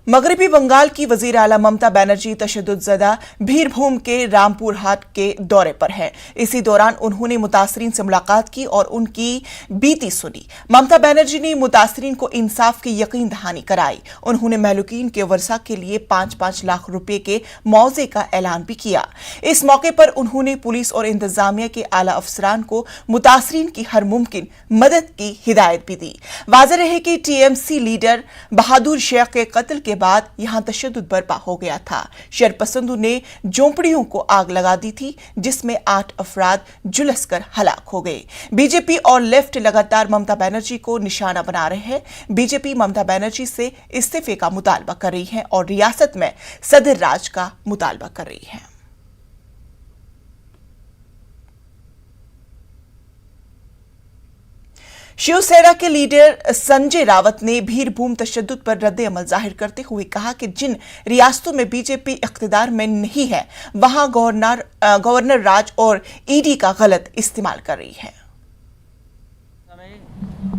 मगरबी बंगाल की वजीर आला ममता बनर्जी तशद्दुदज़दा भीरभूम के रामपुर हाट के दौरे पर हैं। इसी दौरान उन्होंने मुतासरीन से मुलाकात की और उनकी बीती सुनी। ममता बनर्जी ने मुतासरीन को इंसाफ की यकीन दहानी कराई। उन्होंने महलूकीन के वर्सा के लिए 5-5 लाख रुपए के मुआवजे का ऐलान भी किया। इस मौके पर उन्होंने पुलिस और इंतजामिया के आला अफसरान को मुतासरीन की हर मुमकिन मदद की हिदायत भी दी। वाज़ेह रहे कि टीएमसी लीडर बहादुर शेख के कत्ल के बाद यहां तशद्दुद बर्पा हो गया था। शरपसंदों ने झोंपड़ियों को आग लगा दी थी, जिसमें 8 अफराद झुलसकर हलाक हो गए। बीजेपी और लेफ्ट लगातार ममता बनर्जी को निशाना बना रहे हैं। बीजेपी ममता बनर्जी से इस्तीफे का मुतालबा कर रही है और रियासत में सदर राज का मुतालबा कर रही है। शिवसेना के लीडर संजय रावत ने भीरभूम तशद्दुद पर रद्द अमल जाहिर करते हुए कहा कि जिन रियासतों में बीजेपी इख्तिदार में नहीं है, वहां गवर्नर राज और ईडी का गलत इस्तेमाल कर रही है।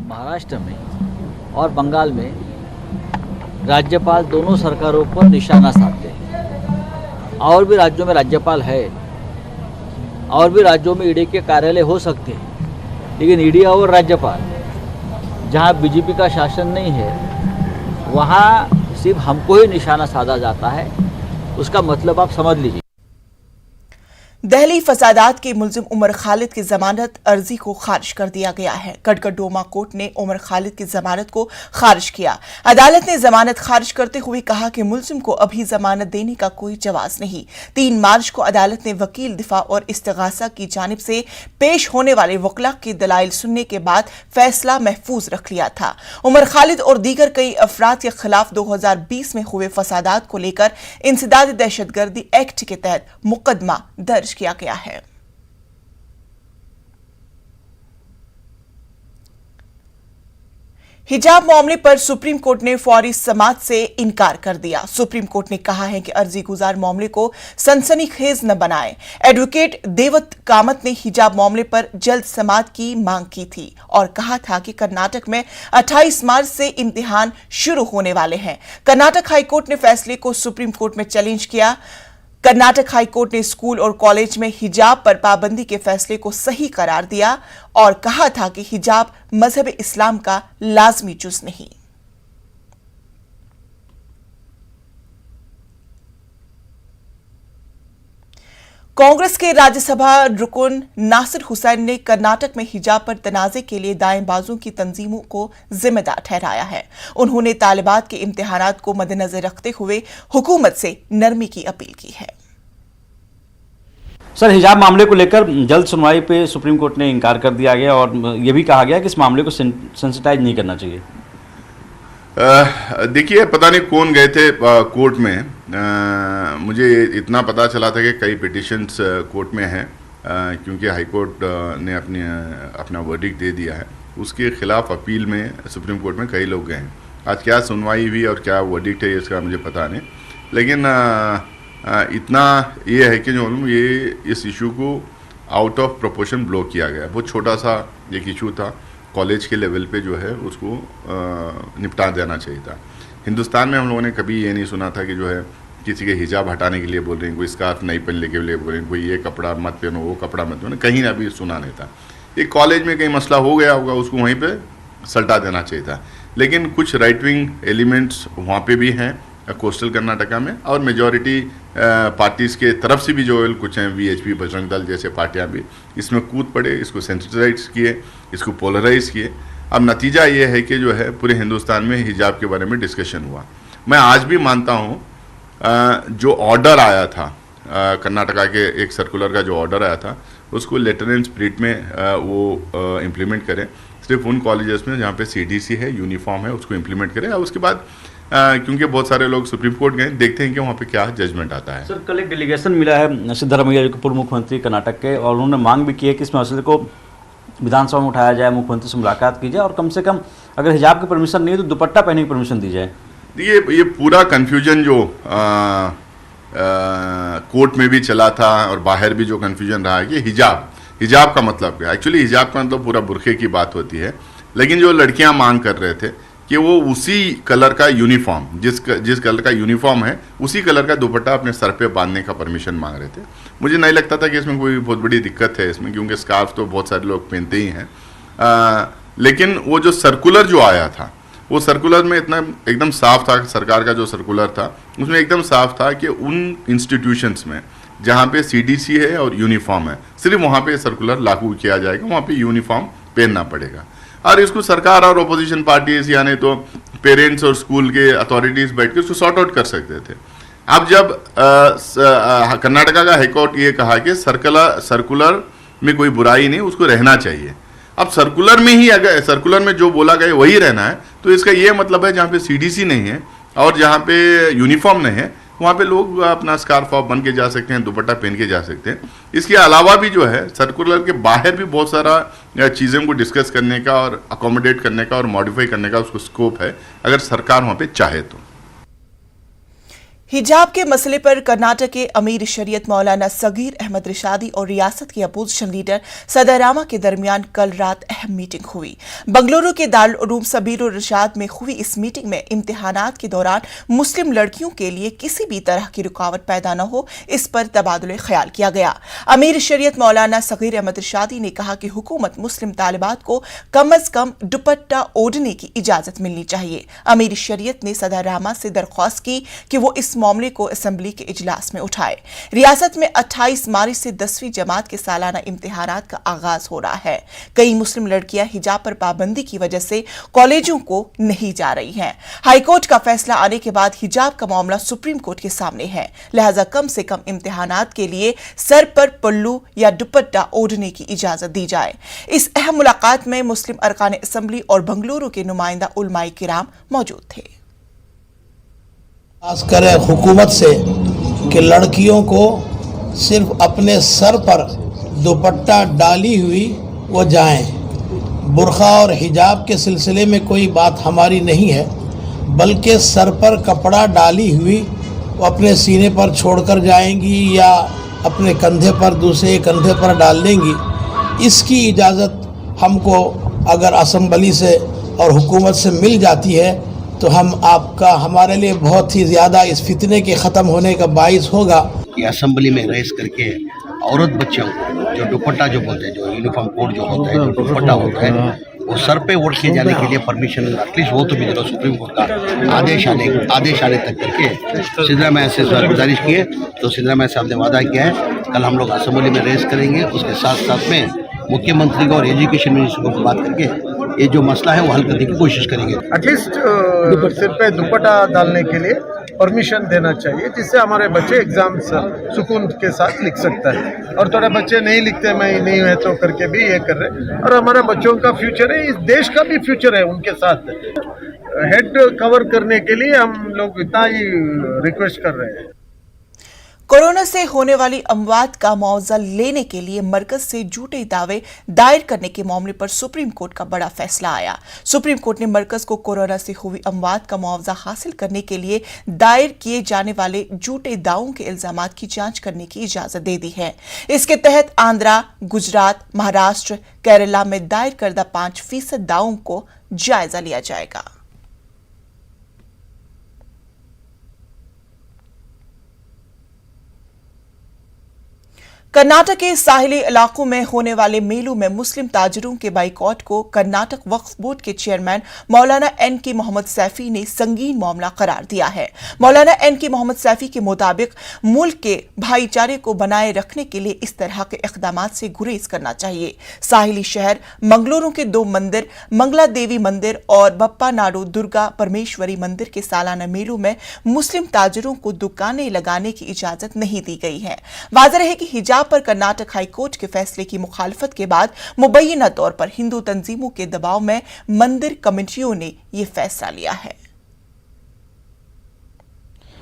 महाराष्ट्र में और बंगाल में राज्यपाल दोनों सरकारों पर निशाना साधते हैं। और भी राज्यों में राज्यपाल है, और भी राज्यों में ईडी के कार्यालय हो सकते हैं, लेकिन ईडी और राज्यपाल जहां बीजेपी का शासन नहीं है, वहां सिर्फ हमको ही निशाना साधा जाता है। उसका मतलब आप समझ लीजिए। दहली फसादात के मुलजिम उमर खालिद की जमानत अर्जी को खारिज कर दिया गया है। कटगडोमा कोर्ट ने उमर खालिद की जमानत को खारिज किया। अदालत ने जमानत खारिज करते हुए कहा कि मुलजिम को अभी जमानत देने का कोई जवाज नहीं। 3 मार्च को अदालत ने वकील दिफा और इस्तिगासा की जानिब से पेश होने वाले वकला के दलाइल सुनने के बाद फैसला महफूज रख लिया था। उमर खालिद और दीगर कई अफराद के खिलाफ 2020 में हुए फसादात को लेकर इंसदाद दहशतगर्दी एक्ट के तहत मुकदमा दर्ज किया गया है। हिजाब मामले पर सुप्रीम कोर्ट ने फौरी समाअत से इनकार कर दिया। सुप्रीम कोर्ट ने कहा है कि अर्जी गुजार मामले को सनसनीखेज न बनाएं। एडवोकेट देवत कामत ने हिजाब मामले पर जल्द समाअत की मांग की थी और कहा था कि कर्नाटक में 28 मार्च से इम्तिहान शुरू होने वाले हैं। कर्नाटक हाईकोर्ट ने फैसले को सुप्रीम कोर्ट में चैलेंज किया। कर्नाटक हाईकोर्ट ने स्कूल और कॉलेज में हिजाब पर पाबंदी के फैसले को सही करार दिया और कहा था कि हिजाब मजहब इस्लाम का लाजमी जुज़ नहीं। कांग्रेस के राज्यसभा रुकन नासिर हुसैन ने कर्नाटक में हिजाब पर तनाज़े के लिए दाएं बाजू की तंजीमों को जिम्मेदार ठहराया है। उन्होंने तालिबात के इम्तिहानात को मद्देनजर रखते हुए हुकूमत से नरमी की अपील की है। सर, हिजाब मामले को लेकर जल्द सुनवाई पे सुप्रीम कोर्ट ने इनकार कर दिया गया और यह भी कहा गया कि इस मामले को सेंसिटाइज नहीं करना चाहिए। देखिए, पता नहीं कौन गए थे कोर्ट में। मुझे इतना पता चला था कि कई पिटिशन्स कोर्ट में हैं, क्योंकि हाई कोर्ट ने अपना वर्डिक्ट दे दिया है। उसके खिलाफ अपील में सुप्रीम कोर्ट में कई लोग गए हैं। आज क्या सुनवाई हुई और क्या वर्डिक्ट है इसका मुझे पता नहीं, लेकिन इतना ये है कि जो ये इस इशू को आउट ऑफ प्रोपोर्शन ब्लो किया गया। बहुत छोटा सा एक इशू था, कॉलेज के लेवल पे जो है उसको निपटा देना चाहिए था। हिंदुस्तान में हम लोगों ने कभी ये नहीं सुना था कि जो है किसी के हिजाब हटाने के लिए बोल रहे हैं, कोई स्कार्फ नहीं पहनने के लिए बोल रहे हैं, कोई ये कपड़ा मत पहनो, वो कपड़ा मत पहनो, कहीं ना भी सुना नहीं था। एक कॉलेज में कहीं मसला हो गया होगा, उसको वहीं पे सल्टा देना चाहिए था। लेकिन कुछ राइट विंग एलिमेंट्स वहाँ पे भी हैं कोस्टल कर्नाटका में, और मेजॉरिटी पार्टीज़ के तरफ से भी जो कुछ हैं, वीएचपी, बजरंग दल जैसे पार्टियां भी इसमें कूद पड़े, इसको सेंसिटाइज किए, इसको पोलराइज किए। अब नतीजा ये है कि जो है पूरे हिंदुस्तान में हिजाब के बारे में डिस्कशन हुआ। मैं आज भी मानता हूँ जो ऑर्डर आया था कर्नाटका के एक सर्कुलर का जो ऑर्डर आया था, उसको लेटर एंड स्पिरिट में वो इम्प्लीमेंट करें। सिर्फ उन कॉलेजेस में जहाँ पे सीडीसी है, यूनिफॉर्म है, उसको इम्प्लीमेंट करें। और उसके बाद क्योंकि बहुत सारे लोग सुप्रीम कोर्ट गए, देखते हैं कि वहाँ पे क्या जजमेंट आता है। सर, कल एक डेलीगेशन मिला है सिद्धरामैया जी को, पूर्व मुख्यमंत्री कर्नाटक के, और उन्होंने मांग भी की है कि इस मसले को विधानसभा में उठाया जाए, मुख्यमंत्री से मुलाकात की जाए और कम से कम अगर हिजाब की परमिशन नहीं है तो दुपट्टा पहनने की परमिशन दी जाए। ये पूरा कन्फ्यूजन जो कोर्ट में भी चला था और बाहर भी जो कन्फ्यूजन रहा है कि हिजाब का मतलब क्या। एक्चुअली हिजाब का मतलब पूरा बुरखे की बात होती है, लेकिन जो लड़कियां मांग कर रहे थे कि वो उसी कलर का यूनिफॉर्म, जिस कलर का यूनिफॉर्म है उसी कलर का दुपट्टा अपने सर पे बांधने का परमिशन मांग रहे थे। मुझे नहीं लगता था कि इसमें कोई बहुत बड़ी दिक्कत है इसमें, क्योंकि स्कार्फ तो बहुत सारे लोग पहनते ही हैं। लेकिन वो जो सर्कुलर जो आया था, वो सर्कुलर में इतना एकदम साफ था, सरकार का जो सर्कुलर था उसमें एकदम साफ था कि उन इंस्टीट्यूशंस में जहाँ पे CDC है और यूनिफॉर्म है, सिर्फ वहाँ पे सर्कुलर लागू किया जाएगा, वहाँ पे यूनिफॉर्म पहनना पड़ेगा। और इसको सरकार और अपोजिशन पार्टीज यानी तो पेरेंट्स और स्कूल के अथॉरिटीज़ बैठ के उसको सॉर्ट आउट कर सकते थे। अब जब कर्नाटका का हाईकोर्ट ये कहा कि सर्कुलर में कोई बुराई नहीं, उसको रहना चाहिए। अब सर्कुलर में ही अगर सर्कुलर में जो बोला गया वही रहना है, तो इसका ये मतलब है जहाँ पे CDC नहीं है और जहाँ पे यूनिफॉर्म नहीं है वहाँ पे लोग अपना स्कार्फ ऑफ बन के जा सकते हैं, दुपट्टा पहन के जा सकते हैं। इसके अलावा भी जो है सर्कुलर के बाहर भी बहुत सारा चीज़ों को डिस्कस करने का और अकोमोडेट करने का और मॉडिफाई करने का उसको स्कोप है, अगर सरकार वहाँ पे चाहे तो। हिजाब के मसले पर कर्नाटक के अमीर शरीयत मौलाना सगीर अहमद रिशादी और रियासत के अपोजिशन लीडर सदारामा के दरमियान कल रात अहम मीटिंग हुई। बंगलुरु के दारुल उलूम सबीरुर रिशाद में हुई इस मीटिंग में इम्तिहानात के दौरान मुस्लिम लड़कियों के लिए किसी भी तरह की रुकावट पैदा न हो, इस पर तबादुले ख्याल किया गया। अमीर शरीयत मौलाना सगीर अहमद रिशादी ने कहा कि हुकूमत मुस्लिम तालिबात को कम अज कम दुपट्टा ओढ़ने की इजाजत मिलनी चाहिए। अमीर शरीयत ने सदारामा से दरख्वास्त की कि वो इस मामले को असेंबली के इजलास में उठाए। रियासत में 28 मार्च से 10वीं जमात के सालाना इम्तिहानात का आगाज हो रहा है। कई मुस्लिम लड़कियां हिजाब पर पाबंदी की वजह से कॉलेजों को नहीं जा रही हैं। हाईकोर्ट का फैसला आने के बाद हिजाब का मामला सुप्रीम कोर्ट के सामने है, लिहाजा कम से कम इम्तिहानात के लिए सर पर पल्लू या दुपट्टा ओढ़ने की इजाजत दी जाए। इस अहम मुलाकात में मुस्लिम अरकान असेंबली और बंगलुरु के नुमाइंदा उलमाए किराम मौजूद थे। खासकर हुकूमत से कि लड़कियों को सिर्फ अपने सर पर दुपट्टा डाली हुई वो जाएं। बुर्खा और हिजाब के सिलसिले में कोई बात हमारी नहीं है, बल्कि सर पर कपड़ा डाली हुई वो अपने सीने पर छोड़कर जाएंगी या अपने कंधे पर दूसरे कंधे पर डाल लेंगी। इसकी इजाज़त हमको अगर असेंबली से और हुकूमत से मिल जाती है तो हमारे लिए बहुत ही ज़्यादा इस फितने के ख़त्म होने का बाइस होगा। कि असेंबली में रेस करके औरत बच्चों को जो दुपट्टा जो बोलते हैं, जो यूनिफॉर्म कोड जो होता है, जो दुपट्टा होता है, वो सर पे ओढ़ के जाने के लिए परमिशन एटलीस्ट वो तो भी जरूर सुप्रीम कोर्ट का आदेश आने तक करके सिद्धरामैया से गुजारिश की है। तो सिद्धरामैया साहब ने वादा किया है कल हम लोग असेंबली में रेस करेंगे, उसके साथ साथ में मुख्यमंत्री को और एजुकेशन मिनिस्टर को बात करके ये जो मसला है वो हल करने की कोशिश करेंगे। एटलीस्ट सिर पे दुपट्टा डालने के लिए परमिशन देना चाहिए, जिससे हमारे बच्चे एग्जाम्स सुकून के साथ लिख सकता है। और थोड़े बच्चे नहीं लिखते, मैं नहीं है तो करके भी ये कर रहे, और हमारे बच्चों का फ्यूचर है, इस देश का भी फ्यूचर है उनके साथ। हेड कवर करने के लिए हम लोग इतना ही रिक्वेस्ट कर रहे हैं। कोरोना से होने वाली अमवात का मुआवजा लेने के लिए मरकज से झूठे दावे दायर करने के मामले पर सुप्रीम कोर्ट का बड़ा फैसला आया। सुप्रीम कोर्ट ने मरकज को कोरोना से हुई अमवात का मुआवजा हासिल करने के लिए दायर किए जाने वाले झूठे दावों के इल्जामात की जांच करने की इजाजत दे दी है। इसके तहत आंध्रा, गुजरात, महाराष्ट्र, केरला में दायर करदा 5% दावों को जायजा लिया जाएगा। कर्नाटक के साहिली इलाकों में होने वाले मेलों में मुस्लिम ताजरों के बाइकॉट को कर्नाटक वक्फ बोर्ड के चेयरमैन मौलाना NK मोहम्मद सैफी ने संगीन मामला करार दिया है। मौलाना NK मोहम्मद सैफी के मुताबिक मुल्क के भाईचारे को बनाए रखने के लिए इस तरह के इक़दामात से गुरेज करना चाहिए। साहिली शहर मंगलुरु के 2 मंदिर, मंगला देवी मंदिर और बप्पा नाडु दुर्गा परमेश्वरी मंदिर के सालाना मेलों में मुस्लिम ताजरों को दुकानें लगाने की इजाजत नहीं दी गई है। वाज़ेह रहे कि हिजाब पर कर्नाटक हाईकोर्ट के फैसले की मुखालफत के बाद मुबैना तौर पर हिंदू तंजीमों के दबाव में मंदिर कमेटियों ने यह फैसला लिया है।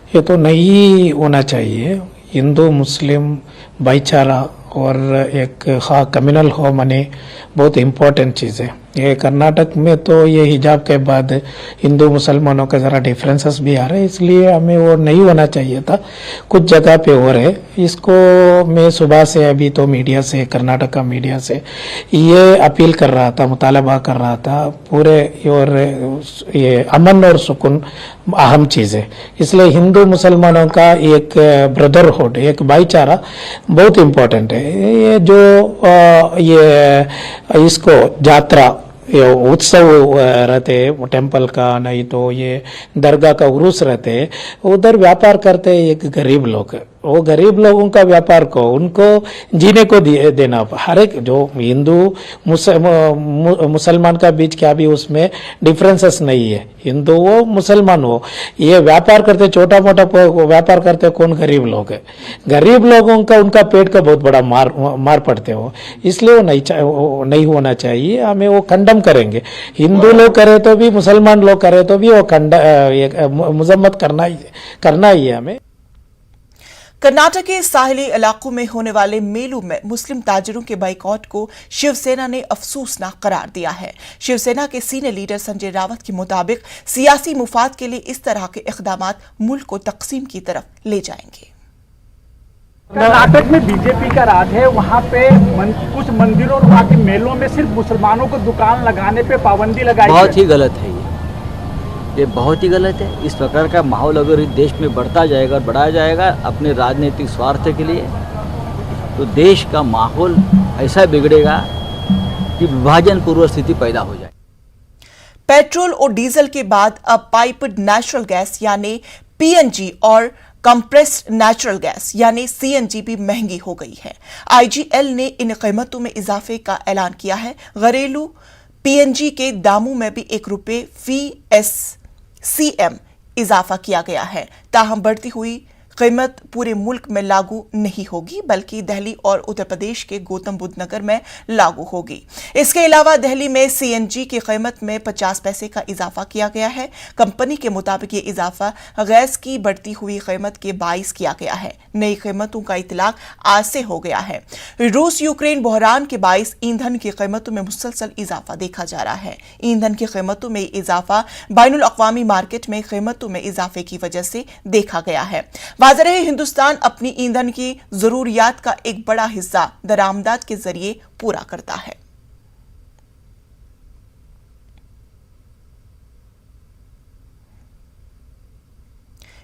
ये तो नहीं होना चाहिए। हिंदू मुस्लिम भाईचारा और एक कम्युनल हो माने बहुत इम्पोर्टेंट चीज़ है। ये कर्नाटक में तो ये हिजाब के बाद हिंदू मुसलमानों के ज़रा डिफरेंसेस भी आ रहे हैं, इसलिए हमें वो नहीं होना चाहिए था। कुछ जगह पे हो रहे, इसको मैं सुबह से अभी तो मीडिया से, कर्नाटक का मीडिया से ये अपील कर रहा था, मुतालबा कर रहा था पूरे, और ये अमन और सुकून अहम चीज़ है, इसलिए हिंदू मुसलमानों का एक ब्रदरहुड, एक भाईचारा बहुत इम्पोर्टेंट है। ये जो ये इसको यात्रा, ये उत्सव रहते टेम्पल का, नहीं तो ये दरगाह का उरूस रहते, उधर व्यापार करते एक गरीब लोग, वो गरीब लोगों का व्यापार को उनको जीने को देना, हर एक जो हिंदू मुसलमान का बीच क्या भी उसमें डिफरेंसेस नहीं है, हिंदू हो मुसलमान हो, ये व्यापार करते, छोटा मोटा व्यापार करते कौन गरीब लोग है, गरीब लोगों का उनका पेट का बहुत बड़ा मार पड़ते हो, इसलिए वो नहीं होना चाहिए। हमें वो खंडन करेंगे, हिंदू लोग करे तो भी, मुसलमान लोग करे तो भी, वो मजम्मत करना ही है हमें। कर्नाटक के साहिली इलाकों में होने वाले मेलों में मुस्लिम ताजिरों के बाइकॉट को शिवसेना ने अफसोसनाक करार दिया है। शिवसेना के सीनियर लीडर संजय रावत के मुताबिक सियासी मुफाद के लिए इस तरह के इक़दामात मुल्क को तकसीम की तरफ ले जाएंगे। कर्नाटक में बीजेपी का राज है, वहाँ पे कुछ मंदिरों और वहाँ के मेलों में सिर्फ मुसलमानों को दुकान लगाने पे पाबंदी लगाई। बहुत ही गलत है ये बहुत ही गलत है। इस प्रकार का माहौल अगर इस देश में बढ़ता जाएगा और बढ़ाया जाएगा अपने राजनीतिक स्वार्थ के लिए, तो देश का माहौल ऐसा बिगड़ेगा कि विभाजन पूर्व स्थिति पैदा हो जाए। पेट्रोल और डीजल के बाद अब पाइप्ड नेचुरल गैस यानी पीएनजी और कंप्रेस्ड नेचुरल गैस यानी सीएनजी भी महंगी हो गई है। आईजीएल ने इन कीमतों में इजाफे का ऐलान किया है। घरेलू पीएनजी के दामों में भी ₹1 इजाफा किया गया है। ताहम बढ़ती हुई कीमत पूरे मुल्क में लागू नहीं होगी, बल्कि दिल्ली और उत्तर प्रदेश के गौतम बुद्ध नगर में लागू होगी। इसके अलावा दिल्ली में सीएनजी की कीमत में 50 पैसे का इजाफा किया गया है। कंपनी के मुताबिक ये इजाफा गैस की बढ़ती हुई कीमत के बाइस किया गया है। नई कीमतों का इतलाक आज से हो गया है। रूस यूक्रेन बहरान के बाइस ईंधन की कीमतों में मुसलसल इजाफा देखा जा रहा है। ईंधन की कीमतों में इजाफा बैनुल अक़वामी मार्केट में कीमतों में इजाफे की वजह से देखा गया है। वाज़ेह है, हिंदुस्तान अपनी ईंधन की जरूरियात का एक बड़ा हिस्सा दरामदात के जरिए पूरा करता है।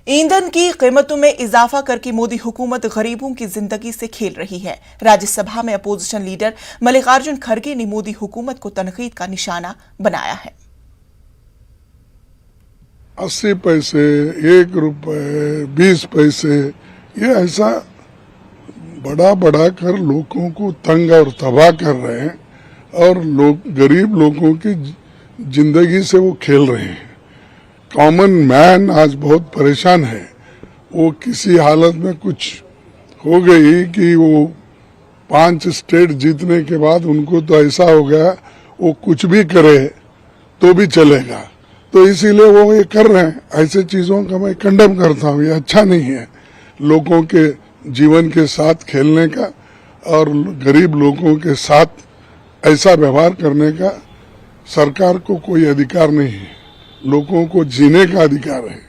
ईंधन की कीमतों में इजाफा करके मोदी हुकूमत गरीबों की जिंदगी से खेल रही है। राज्यसभा में अपोजिशन लीडर मल्लिकार्जुन खड़गे ने मोदी हुकूमत को तनकीद का निशाना बनाया है। 80 पैसे, 1 रुपए, 20 पैसे, ये ऐसा बढ़ा कर लोगों को तंग और तबाह कर रहे हैं और गरीब लोगों की जिंदगी से वो खेल रहे हैं। कॉमन मैन आज बहुत परेशान है। वो किसी हालत में कुछ हो गई कि वो 5 स्टेट जीतने के बाद उनको तो ऐसा हो गया वो कुछ भी करे तो भी चलेगा, तो इसीलिए वो ये कर रहे हैं। ऐसे चीजों का मैं कंडेम करता हूँ, ये अच्छा नहीं है। लोगों के जीवन के साथ खेलने का और गरीब लोगों के साथ ऐसा व्यवहार करने का सरकार को कोई अधिकार नहीं है। लोगों को जीने का अधिकार है।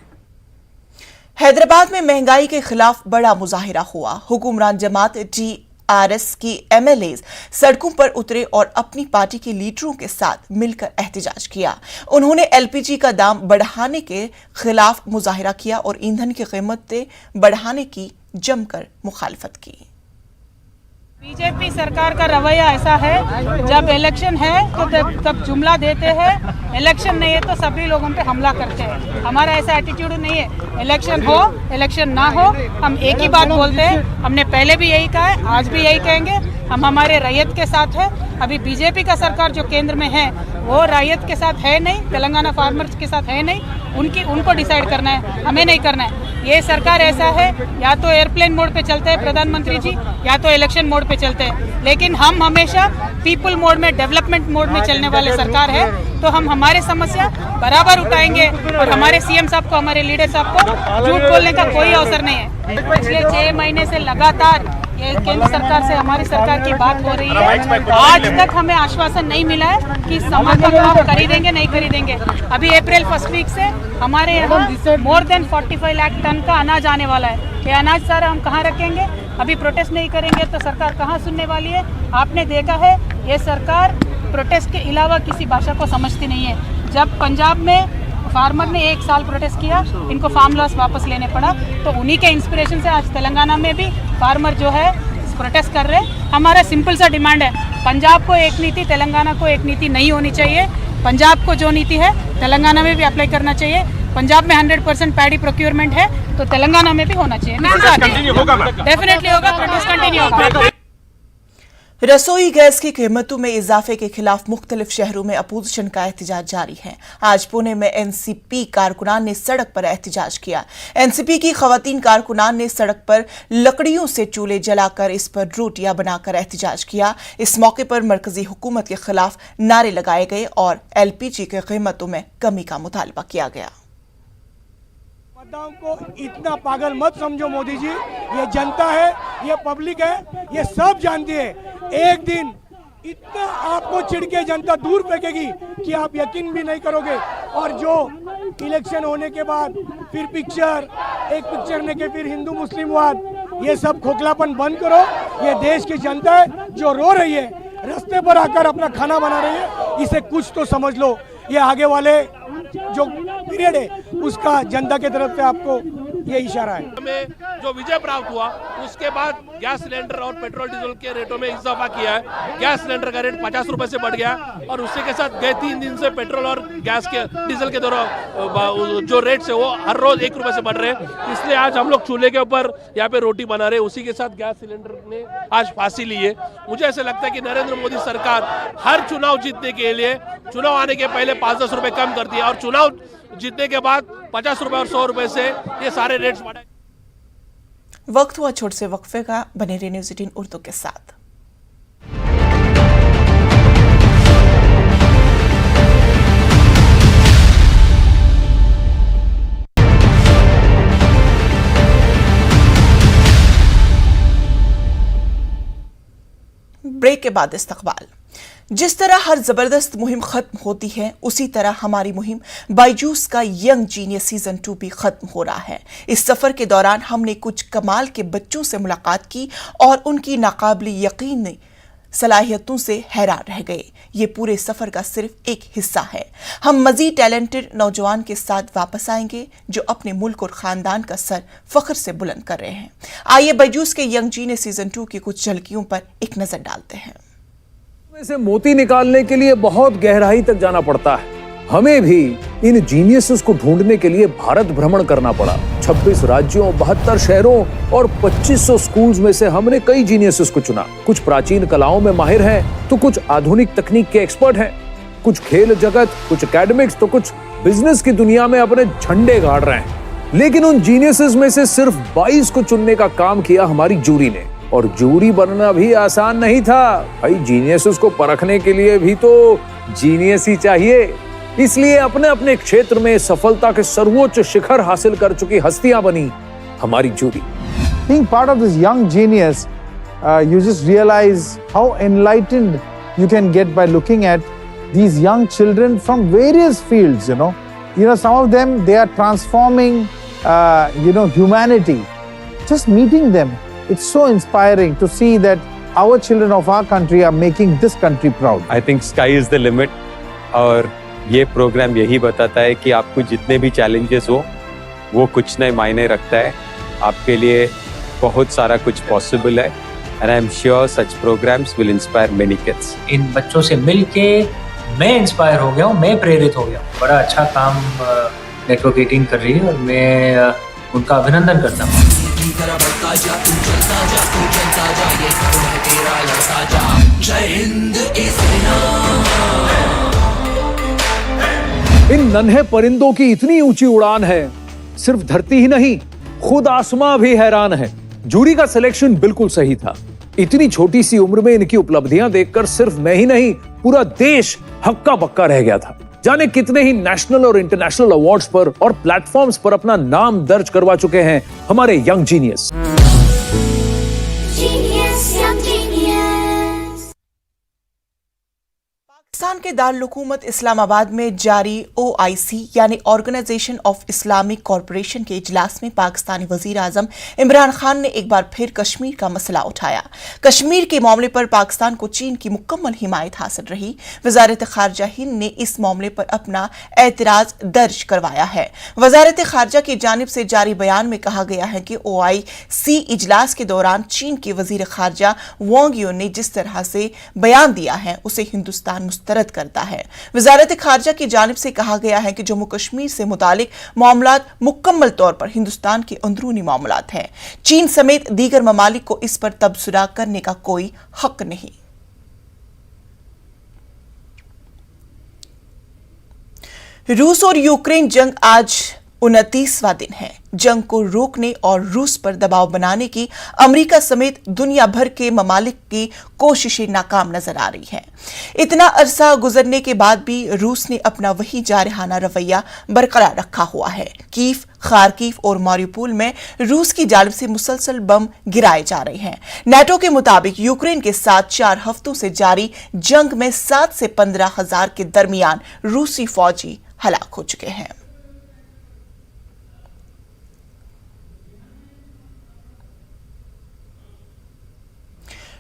हैदराबाद में महंगाई के खिलाफ बड़ा मुजाहिरा हुआ। हुक्मरान जमात टीआरएस की एमएलए सड़कों पर उतरे और अपनी पार्टी के लीडरों के साथ मिलकर एहतजाज किया। उन्होंने एलपीजी का दाम बढ़ाने के खिलाफ मुजाहिरा किया और ईंधन की कीमतें बढ़ाने की जमकर मुखालफत की। बीजेपी सरकार का रवैया ऐसा है, जब इलेक्शन है तो तब जुमला देते हैं, इलेक्शन नहीं है तो सभी लोगों पे हमला करते हैं। हमारा ऐसा एटीट्यूड नहीं है। इलेक्शन हो इलेक्शन ना हो, हम एक ही बात बोलते हैं। हमने पहले भी यही कहा है, आज भी यही कहेंगे। हम हमारे रैयत के साथ है। अभी बीजेपी का सरकार जो केंद्र में है वो रैयत के साथ है नहीं, तेलंगाना फार्मर्स के साथ है नहीं। उनको डिसाइड करना है, हमें नहीं करना है। ये सरकार ऐसा है, या तो एयरप्लेन मोड पे चलते हैं प्रधानमंत्री जी, या तो इलेक्शन मोड पे चलते हैं। लेकिन हम हमेशा पीपल मोड में, डेवलपमेंट मोड में चलने वाले सरकार है, तो हम हमारे समस्या बराबर उठाएंगे। और हमारे सीएम साहब को, हमारे लीडर साहब को झूठ बोलने का कोई अवसर नहीं है। पिछले 6 महीने से लगातार ये केंद्र सरकार से हमारी सरकार की बात हो रही है। आज तक हमें आश्वासन नहीं मिला है कि समर्थन आप खरीदेंगे नहीं खरीदेंगे। अभी अप्रैल फर्स्ट वीक से हमारे यहाँ मोर देन 45 लाख टन का अनाज आने वाला है। ये अनाज सारा हम कहाँ रखेंगे? अभी प्रोटेस्ट नहीं करेंगे तो सरकार कहाँ सुनने वाली है? आपने देखा है ये सरकार प्रोटेस्ट के अलावा किसी भाषा को समझती नहीं है। जब पंजाब में फार्मर ने 1 साल प्रोटेस्ट किया, इनको फार्म लॉस वापस लेने पड़ा, तो उन्हीं के इंस्पिरेशन से आज तेलंगाना में भी फार्मर जो है प्रोटेस्ट कर रहे हैं। हमारा सिंपल सा डिमांड है, पंजाब को एक नीति, तेलंगाना को एक नीति नहीं होनी चाहिए। पंजाब को जो नीति है तेलंगाना में भी अप्लाई करना चाहिए। पंजाब में 100% पैडी प्रोक्योरमेंट है तो तेलंगाना में भी होना चाहिए। डेफिनेटली होगा, प्रोटेस्ट कंटिन्यू होगा। रसोई गैस की कीमतों में इजाफे के खिलाफ मुख्तलिफ शहरों में अपोजिशन का एहतजाज जारी है। आज पुणे में एनसीपी कारकुनान ने सड़क पर एहतजाज किया। एनसीपी की खवातीन कारकुनान ने सड़क पर लकड़ियों से चूल्हे जलाकर इस पर रोटियां बनाकर एहतजाज किया। इस मौके पर मरकजी हुकूमत के खिलाफ नारे लगाए गए और एलपीजी की कीमतों में कमी का मुतालबा किया गया। मतदाताओं को इतना पागल मत समझो मोदी जी, ये जनता है, ये पब्लिक है, ये सब जानती है। एक दिन इतना आपको चिढ़के जनता दूर फेंकेगी कि आप यकीन भी नहीं करोगे। और जो इलेक्शन होने के बाद फिर पिक्चर, एक पिक्चर ने के फिर हिंदू मुस्लिम वाद, ये सब खोखलापन बंद करो। ये देश की जनता है जो रो रही है, रास्ते पर आकर अपना खाना बना रही है, इसे कुछ तो समझ लो। ये आगे वाले जो पीरियड है उसका जनता की तरफ से आपको ये इशारा है। हमें जो विजय प्राप्त हुआ उसके बाद गैस सिलेंडर और पेट्रोल डीजल के रेटों में इजाफा किया है। गैस सिलेंडर का रेट 50 रुपए से बढ़ गया और उसी के साथ गए 3 दिन से पेट्रोल और गैस के डीजल के दौरान जो रेट्स है वो हर रोज 1 रुपए से बढ़ रहे हैं। इसलिए आज हम लोग चूल्हे के ऊपर यहाँ पे रोटी बना रहे हैं। उसी के साथ गैस सिलेंडर ने आज फांसी ली है। मुझे ऐसा लगता है कि नरेंद्र मोदी सरकार हर चुनाव जीतने के लिए चुनाव आने के पहले 5-10 रुपए कम करती है और चुनाव जीतने के बाद 50 रुपए और 100 रुपए से ये सारे रेट्स बढ़ाए। वक्त हुआ छोटे से वक्फे का। बने रहिए न्यूज़ 18 उर्दू के साथ। ब्रेक के बाद इस्तकबाल। जिस तरह हर जबरदस्त मुहिम खत्म होती है उसी तरह हमारी मुहिम बायजूस का यंग जीनियस सीजन 2 भी खत्म हो रहा है। इस सफर के दौरान हमने कुछ कमाल के बच्चों से मुलाकात की और उनकी नाकाबिल यकीन सलाहियतों से हैरान रह गए। ये पूरे सफर का सिर्फ एक हिस्सा है। हम मजीद टैलेंटेड नौजवान के साथ वापस आएंगे जो अपने मुल्क और खानदान का सर फख्र से बुलंद कर रहे हैं। आइए बायजूस के यंग जीनियस सीजन 2 की कुछ झलकियों पर एक नजर डालते हैं। से मोती निकालने के लिए बहुत गहराई तक जाना पड़ता है। हमें भी इन जीनियसेस को ढूंढने के लिए भारत भ्रमण करना पड़ा। 26 राज्यों, 72 शहरों और 2500 स्कूल्स में से हमने कई जीनियसेस को चुना। कुछ प्राचीन कलाओं में माहिर हैं, तो कुछ आधुनिक तकनीक के एक्सपर्ट हैं, कुछ खेल जगत, कुछ एकेडमिक्स, तो कुछ बिजनेस की दुनिया में अपने झंडे गाड़ रहे हैं। लेकिन उन जीनियसेस में से सिर्फ 22 को चुनने का काम किया हमारी जूरी ने। और जूरी बनना भी आसान नहीं था भाई। जीनियसेस को परखने के लिए भी तो जीनियस ही चाहिए। इसलिए अपने अपने क्षेत्र में सफलता के सर्वोच्च शिखर हासिल कर चुकी हस्तियां बनी हमारी jury. Being part of this young genius, you just realize how enlightened you can get by looking at these young children from various fields. You know, some of them they are transforming, humanity. Just meeting them, it's so inspiring to see that our children of our country are making this country proud. I think sky is the limit. और ये programme यही बताता है कि आपको जितने भी challenges हो वो कुछ नए मायने रखता है। आपके लिए बहुत सारा कुछ पॉसिबल है। And I'm sure such programs will inspire many kids. इन बच्चों से मिलके मैं इंस्पायर हो गया हूँ, मैं प्रेरित हो गया हूँ। बड़ा अच्छा काम नेटवर्क 18 कर रही है और मैं उनका अभिनंदन करता हूँ। इन नन्हे परिंदों की इतनी ऊंची उड़ान है, सिर्फ धरती ही नहीं खुद आसमां भी हैरान है। जूरी का सिलेक्शन बिल्कुल सही था। इतनी छोटी सी उम्र में इनकी उपलब्धियां देखकर सिर्फ मैं ही नहीं पूरा देश हक्का बक्का रह गया था। जाने कितने ही नेशनल और इंटरनेशनल अवार्ड्स पर और प्लेटफॉर्म्स पर अपना नाम दर्ज करवा चुके हैं हमारे यंग जीनियस। पाकिस्तान के दारुल इस्लामाबाद में जारी OIC यानी ऑर्गेनाइजेशन ऑफ इस्लामिक कॉरपोरेशन के इजलास में पाकिस्तानी वजीर आजम इमरान खान ने एक बार फिर कश्मीर का मसला उठाया। कश्मीर के मामले पर पाकिस्तान को चीन की मुकम्मल हिमायत हासिल रही। वजारत खारजा हिंद ने इस मामले पर अपना एतराज दर्ज करवाया है। वजारत खारजा की जानिब से जारी बयान में कहा गया है कि OIC इजलास के दौरान चीन के वजीर खारजा वांग यी ने जिस तरह से बयान दिया है उसे हिंदुस्तान मुस्तरद करता है। वजारत खारजा की जानिब से कहा गया है कि जम्मू कश्मीर से मुतालिक मामलात मुकम्मल तौर पर हिंदुस्तान के अंदरूनी मामलात हैं। चीन समेत दीगर ममालिक को इस पर तबसरा करने का कोई हक नहीं। रूस और यूक्रेन जंग आज 29वां दिन है। जंग को रोकने और रूस पर दबाव बनाने की अमेरिका समेत दुनिया भर के ममालिक की कोशिशें नाकाम नजर आ रही हैं। इतना अरसा गुजरने के बाद भी रूस ने अपना वही जारहाना रवैया बरकरार रखा हुआ है। कीव, खारकीव और मारिउपोल में रूस की जानिब से मुसलसल बम गिराए जा रहे हैं। नाटो के मुताबिक यूक्रेन के साथ 4 हफ्तों से जारी जंग में 7 से 15 हजार के दरमियान रूसी फौजी हलाक हो चुके हैं।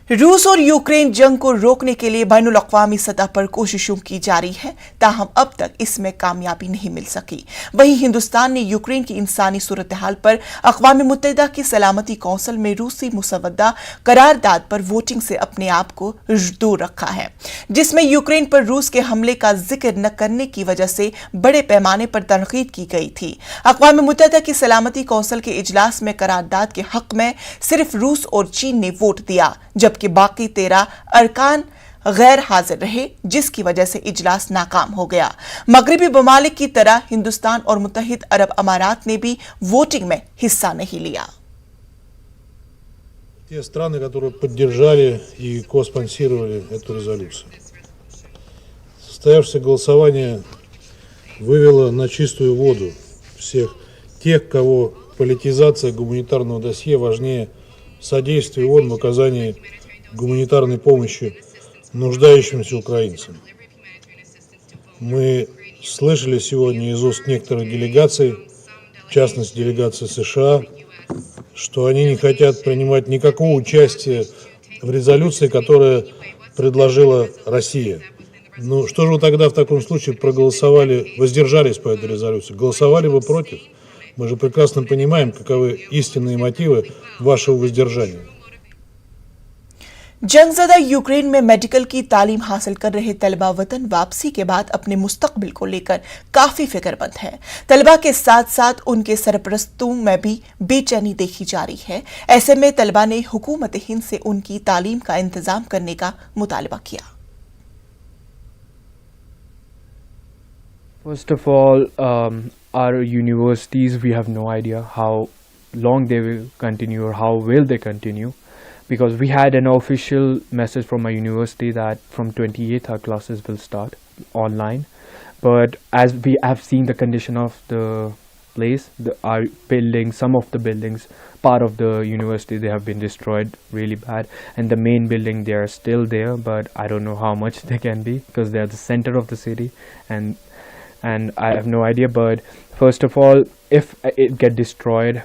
रूस और यूक्रेन जंग को रोकने के लिए बैनुल अक़वामी सतह पर कोशिशों की जा रही है, ताहम अब तक इसमें कामयाबी नहीं मिल सकी। वहीं हिंदुस्तान ने यूक्रेन की इंसानी सूरत हाल पर अक़वाम मुत्तहिदा की सलामती कौंसिल में रूसी मुसवदा करारदाद पर वोटिंग से अपने आप को दूर रखा है, जिसमें यूक्रेन पर रूस के हमले का जिक्र न करने की वजह से बड़े पैमाने पर तनकीद की गई थी। अक़वाम मुत्तहिदा की सलामती कौंसिल के इजलास में करारदाद के हक में सिर्फ रूस और चीन ने वोट दिया, जबकि बाकी 13 अरकान गैर हाजिर रहे, जिसकी वजह से इजलास नाकाम हो गया। मगरबी ममालिक की तरह हिंदुस्तान और मुत्तहिद अरब अमारात ने भी वोटिंग में हिस्सा नहीं लिया। Те страны, которые поддержали и коспонсировали эту резолюцию. Состоявшееся голосование вывело на чистую воду всех тех, кого политизация гуманитарного досье важнее содействия ООН в оказании гуманитарной помощи нуждающимся украинцам. Мы слышали сегодня из уст некоторых делегаций, в частности делегации США, что они не хотят принимать никакого участия в резолюции, которую предложила Россия. Ну что же вы тогда в таком случае проголосовали, воздержались по этой резолюции? Голосовали бы против? Мы же прекрасно понимаем, каковы истинные мотивы вашего воздержания. जंगज़दा यूक्रेन में मेडिकल की तालीम हासिल कर रहे तलबा वतन वापसी के बाद अपने मुस्तकबिल को लेकर काफी फिक्रमंद है। तलबा के साथ साथ उनके सरपरस्तों में भी बेचैनी देखी जा रही है। ऐसे में तलबा ने हुकूमत हिंद से उनकी तालीम का इंतजाम करने का मुतालबा किया। First of all, our universities, we have no idea how long they will continue or how will they continue, because we had an official message from our university that from 28th our classes will start online, but as we have seen the condition of the place, our buildings, some of the buildings, part of the university, they have been destroyed really bad, and the main building, they are still there, but I don't know how much they can be because they are the center of the city, and I have no idea. But first of all, if it get destroyed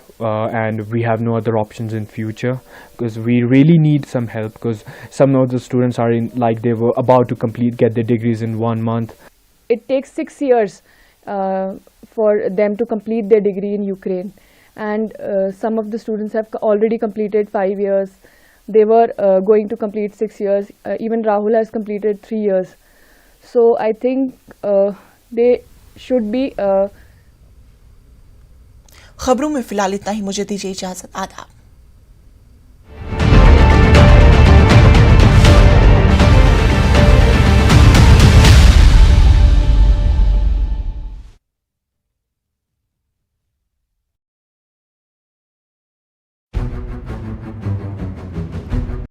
and we have no other options in future, because we really need some help, because some of the students are in, like they were about to get their degrees in 1 month. It takes 6 years for them to complete their degree in Ukraine, and some of the students have already completed 5 years. They were going to complete 6 years. Even Rahul has completed 3 years. So I think they should be खबरों में फिलहाल इतना ही। मुझे दीजिए इजाजत। आदाब।